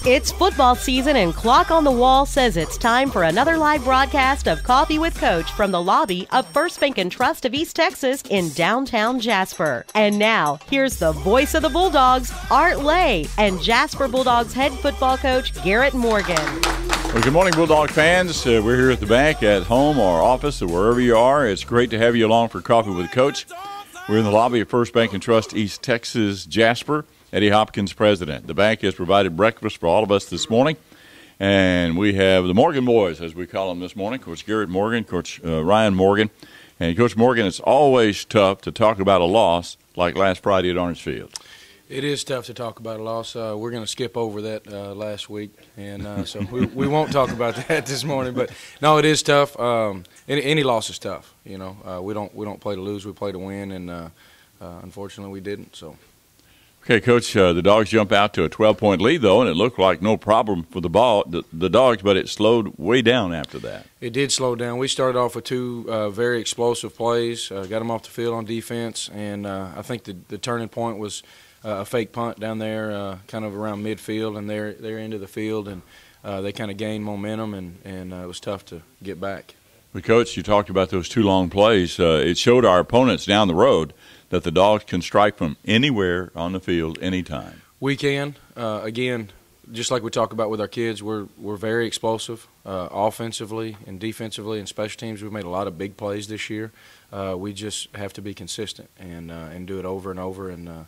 It's football season and Clock on the Wall says it's time for another live broadcast of Coffee with Coach from the lobby of First Bank and Trust of East Texas in downtown Jasper. And now, here's the voice of the Bulldogs, Art Lay, and Jasper Bulldogs head football coach, Garrett Morgan. Well, good morning, Bulldog fans. We're here at the bank, at home or office or wherever you are. It's great to have you along for Coffee with Coach. We're in the lobby of First Bank and Trust East Texas, Jasper. Eddie Hopkins, president. The bank has provided breakfast for all of us this morning, and we have the Morgan boys, as we call them this morning, Coach Garrett Morgan, Coach Ryan Morgan. And Coach Morgan, it's always tough to talk about a loss like last Friday at Orange Field. It is tough to talk about a loss. We're going to skip over that last week, and so we won't talk about that this morning. But no, it is tough. Any loss is tough. You know, we don't play to lose. We play to win, and unfortunately, we didn't. So. Okay, Coach, the Dogs jump out to a 12-point lead, though, and it looked like no problem for the Dogs, but it slowed way down after that. It did slow down. We started off with two very explosive plays, got them off the field on defense, and I think the turning point was a fake punt down there kind of around midfield, and they're into the field, and they kind of gained momentum, and it was tough to get back. But, Coach, you talked about those two long plays. It showed our opponents down the road that the Dogs can strike from anywhere on the field anytime. We can. Again, just like we talk about with our kids, we're very explosive offensively and defensively and special teams. We've made a lot of big plays this year. We just have to be consistent and do it over and over and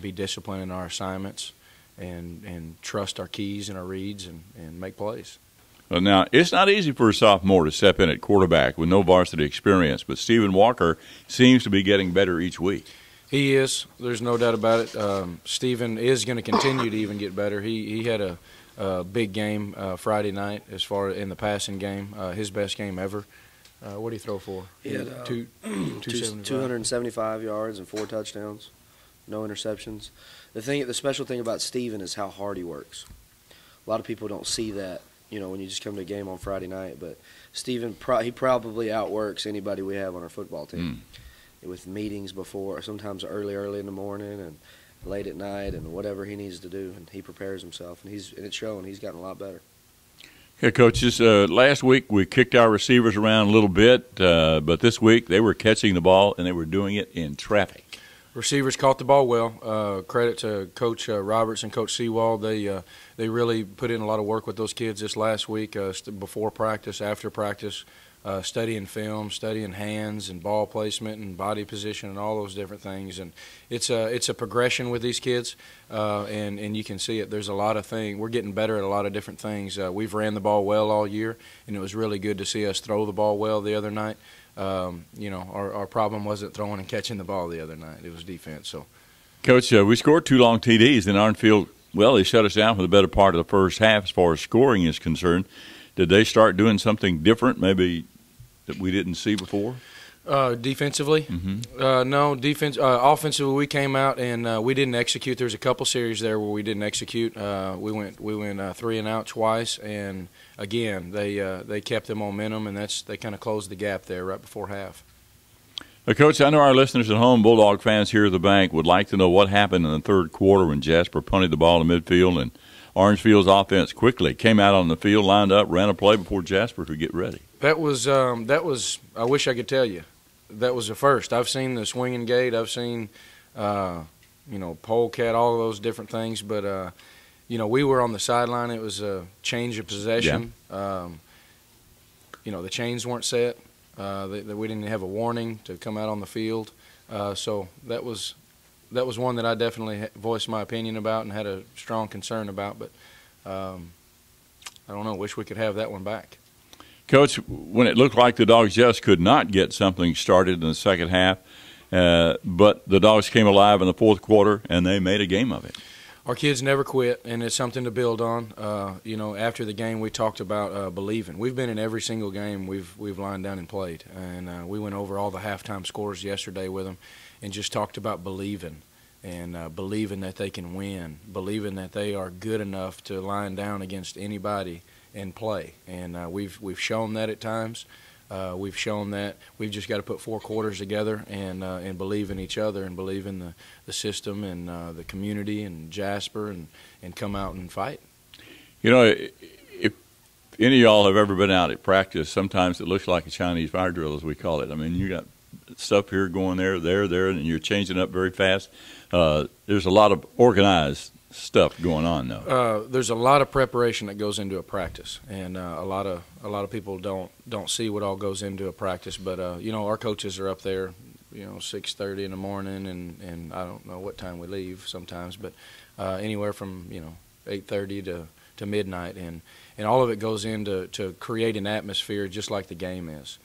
be disciplined in our assignments and trust our keys and our reads and make plays. Well, now, it's not easy for a sophomore to step in at quarterback with no varsity experience, but Stephen Walker seems to be getting better each week. He is. There's no doubt about it. Stephen is going to continue to even get better. He had a big game Friday night as far in the passing game, his best game ever. What did he throw for? He had 275 yards and 4 touchdowns, no interceptions. The special thing about Stephen is how hard he works. A lot of people don't see that, you know, when you just come to a game on Friday night. But Stephen, he probably outworks anybody we have on our football team with meetings before, sometimes early in the morning and late at night and whatever he needs to do. And he prepares himself, and it's showing. He's gotten a lot better. Okay, coaches, last week we kicked our receivers around a little bit, but this week they were catching the ball and they were doing it in traffic. Receivers caught the ball well. Credit to Coach Roberts and Coach Sewald. They really put in a lot of work with those kids this last week, before practice, after practice, studying film, studying hands and ball placement and body position and all those different things. And it's a progression with these kids, and you can see it. There's a lot of things. We're getting better at a lot of different things. We've ran the ball well all year, and it was really good to see us throw the ball well the other night. You know, our problem wasn't throwing and catching the ball the other night. It was defense. So, Coach, we scored 2 long TDs in Orange Field. Well, they shut us down for the better part of the first half as far as scoring is concerned. Did they start doing something different maybe that we didn't see before? Defensively? No, offensively we came out and we didn't execute. There's a couple series there where we didn't execute. We went 3 and out twice, and again they kept the momentum, and they kind of closed the gap there right before half. Coach, I know our listeners at home, Bulldog fans here at the bank, would like to know what happened in the third quarter when Jasper punted the ball in midfield and Orange Field's offense quickly came out on the field, lined up, ran a play before Jasper could get ready. That was I wish I could tell you. That was the first. I've seen the swinging gate. I've seen, you know, polecat, all of those different things. But, you know, we were on the sideline. It was a change of possession. Yeah. You know, the chains weren't set. We didn't have a warning to come out on the field. So that was one that I definitely voiced my opinion about and had a strong concern about. But I don't know. Wish we could have that one back. Coach, when it looked like the Dogs just could not get something started in the second half, but the Dogs came alive in the fourth quarter and they made a game of it. Our kids never quit, and it's something to build on. You know, after the game, we talked about believing. We've been in every single game we've lined down and played, and we went over all the halftime scores yesterday with them, and just talked about believing, and believing that they can win, believing that they are good enough to line down against anybody and play. And we've shown that at times. We've shown that we've just got to put 4 quarters together and believe in each other and believe in the system and the community and Jasper and come out and fight. You know, if any of y'all have ever been out at practice, sometimes it looks like a Chinese fire drill, as we call it. I mean, you got stuff here going there, and you're changing up very fast. There's a lot of organized stuff going on, though. There's a lot of preparation that goes into a practice, and a lot of people don't see what all goes into a practice. But you know, our coaches are up there, 6:30 in the morning, and I don't know what time we leave sometimes, but anywhere from 8:30 to midnight, and all of it goes into create an atmosphere just like the game is.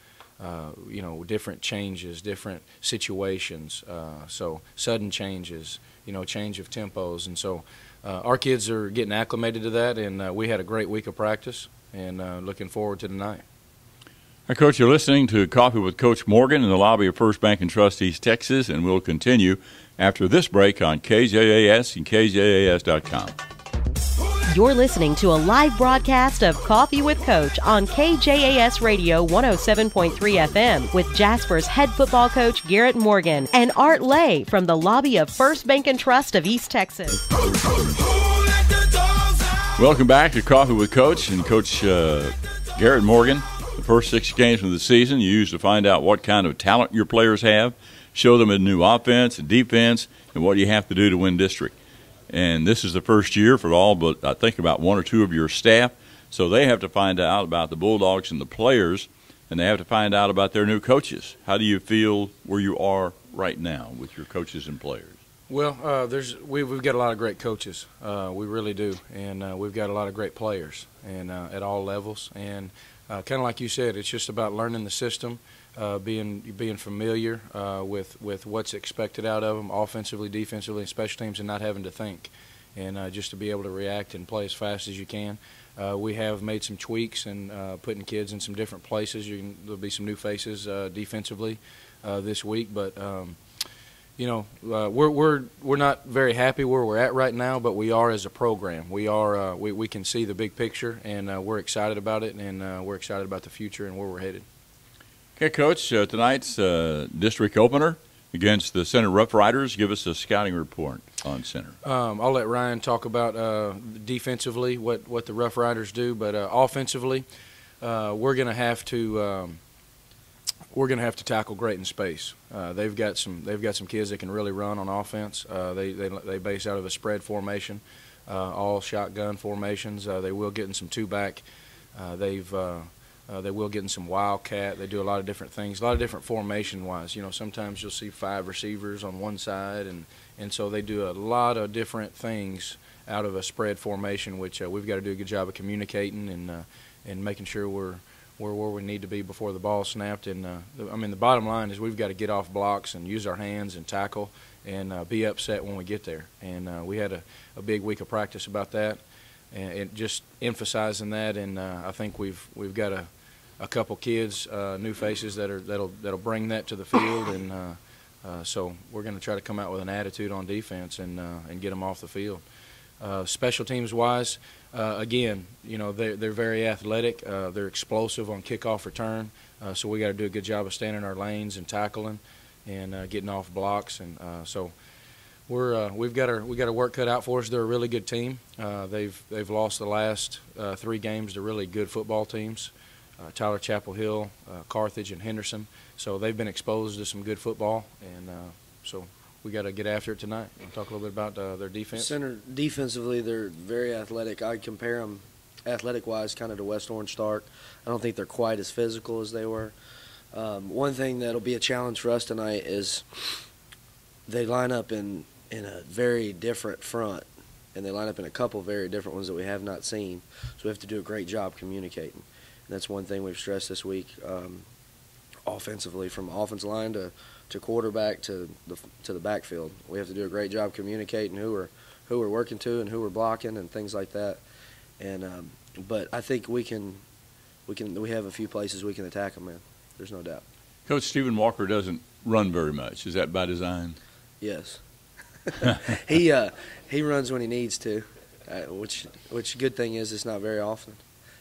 Different changes, different situations, so sudden changes, change of tempos. And so our kids are getting acclimated to that, and we had a great week of practice, and looking forward to tonight. Hi, Coach. You're listening to Coffee with Coach Morgan in the lobby of First Bank and Trust East Texas, and we'll continue after this break on KJAS and KJAS.com. You're listening to a live broadcast of Coffee with Coach on KJAS Radio 107.3 FM with Jasper's head football coach Garrett Morgan and Art Lay from the lobby of First Bank and Trust of East Texas. Welcome back to Coffee with Coach and Coach Garrett Morgan. The first 6 games of the season you use to find out what kind of talent your players have, show them a new offense and defense, and what you have to do to win district. And this is the first year for all but I think about 1 or 2 of your staff. So they have to find out about the Bulldogs and the players, and they have to find out about their new coaches. How do you feel where you are right now with your coaches and players? Well, we've got a lot of great coaches. We really do. And we've got a lot of great players and at all levels. And kind of like you said, it's just about learning the system, being familiar with what's expected out of them, offensively, defensively, and special teams, and not having to think, and just to be able to react and play as fast as you can. We have made some tweaks and putting kids in some different places. There'll be some new faces defensively this week, but we're not very happy where we're at right now, but we are as a program. We can see the big picture, and we're excited about it, and we're excited about the future and where we're headed. Okay, Coach, tonight's district opener against the Center Rough Riders. Give us a scouting report on Center. I'll let Ryan talk about defensively what the Rough Riders do, but offensively, we're going to have to tackle great in space. They've got some kids that can really run on offense. They base out of a spread formation, all shotgun formations. They will get in some 2-back. They will get in some wildcat. They do a lot of different things, a lot of different formation-wise. Sometimes you'll see 5 receivers on one side, and so they do a lot of different things out of a spread formation, which we've got to do a good job of communicating and making sure we're where we need to be before the ball snapped. And the bottom line is we've got to get off blocks and use our hands and tackle and be upset when we get there. And we had a big week of practice about that, and just emphasizing that. And I think we've got a couple kids, new faces that'll bring that to the field, and so we're going to try to come out with an attitude on defense and get them off the field. Special teams wise, again, they're very athletic. They're explosive on kickoff return, so we got to do a good job of staying in our lanes and tackling and getting off blocks. And so we've got our work cut out for us. They're a really good team. They've lost the last 3 games to really good football teams. Tyler, Chapel Hill, Carthage, and Henderson. So they've been exposed to some good football, and so we got to get after it tonight. We'll talk a little bit about their defense. Center defensively, they're very athletic. I compare them athletic-wise kind of to West Orange Stark. I don't think they're quite as physical as they were. One thing that'll be a challenge for us tonight is they line up in a very different front, and they line up in a couple very different ones that we have not seen. So we have to do a great job communicating. And that's one thing we've stressed this week, offensively, from offensive line to quarterback to the backfield. We have to do a great job communicating who we're working to and who we're blocking and things like that. And but I think we have a few places we can attack them in. There's no doubt. Coach, Stephen Walker doesn't run very much. Is that by design? Yes. He runs when he needs to, which good thing is it's not very often.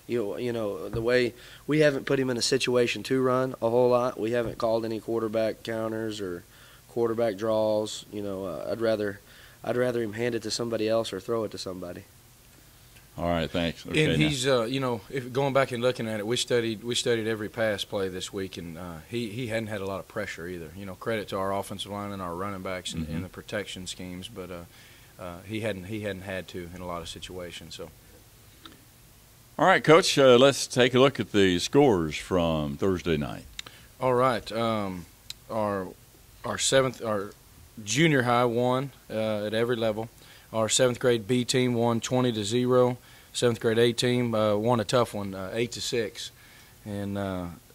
You know the way we haven't put him in a situation to run a whole lot. We haven't called any quarterback counters or quarterback draws. I'd rather him hand it to somebody else or throw it to somebody. All right, thanks. Okay, and he's, if going back and looking at it, we studied every pass play this week, and he hadn't had a lot of pressure either. Credit to our offensive line and our running backs and the protection schemes, but he hadn't had to in a lot of situations. So. All right, Coach, let's take a look at the scores from Thursday night. All right, our junior high won at every level. Our 7th grade B team won 20-0. 7th grade A team won a tough one, 8-6, and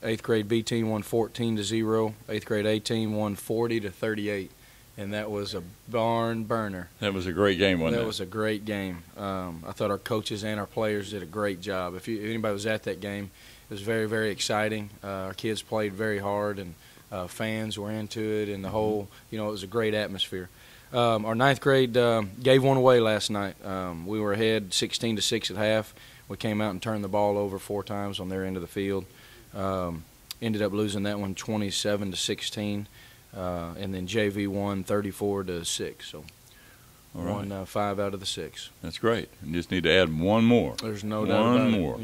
8th grade B team won 14-0. 8th grade A team won 40-38, and that was a barn burner. That was a great game, wasn't it? That was a great game. I thought our coaches and our players did a great job. If anybody was at that game, it was very, very exciting. Our kids played very hard, and fans were into it, and the whole, it was a great atmosphere. Our 9th grade gave one away last night. We were ahead 16-6 at half. We came out and turned the ball over 4 times on their end of the field. Ended up losing that one 27-16, and then JV won 34-6. So won 5 out of the 6. That's great. You just need to add one more. There's no doubt about it. One more.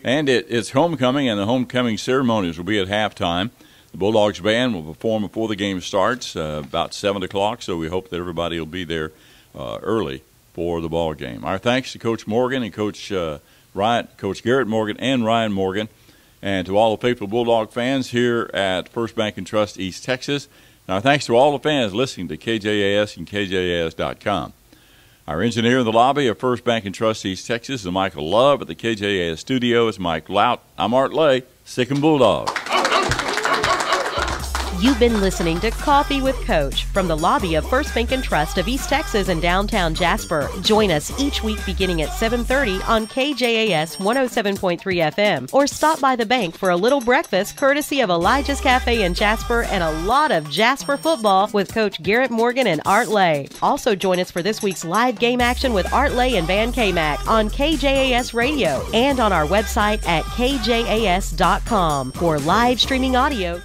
And it's homecoming, and the homecoming ceremonies will be at halftime. The Bulldogs band will perform before the game starts, about 7 o'clock, so we hope that everybody will be there early for the ball game. Our thanks to Coach Morgan and Coach Garrett Morgan and Ryan Morgan, and to all the faithful Bulldog fans here at First Bank and Trust East Texas. And our thanks to all the fans listening to KJAS and KJAS.com. Our engineer in the lobby of First Bank and Trust East Texas is Michael Love. At the KJAS studio is Mike Lout. I'm Art Lay, Sick and Bulldog. You've been listening to Coffee with Coach from the lobby of First Bank and Trust of East Texas and downtown Jasper. Join us each week beginning at 7:30 on KJAS 107.3 FM, or stop by the bank for a little breakfast courtesy of Elijah's Cafe in Jasper and a lot of Jasper football with Coach Garrett Morgan and Art Lay. Also join us for this week's live game action with Art Lay and Van K-Mac on KJAS Radio and on our website at kjas.com for live streaming audio.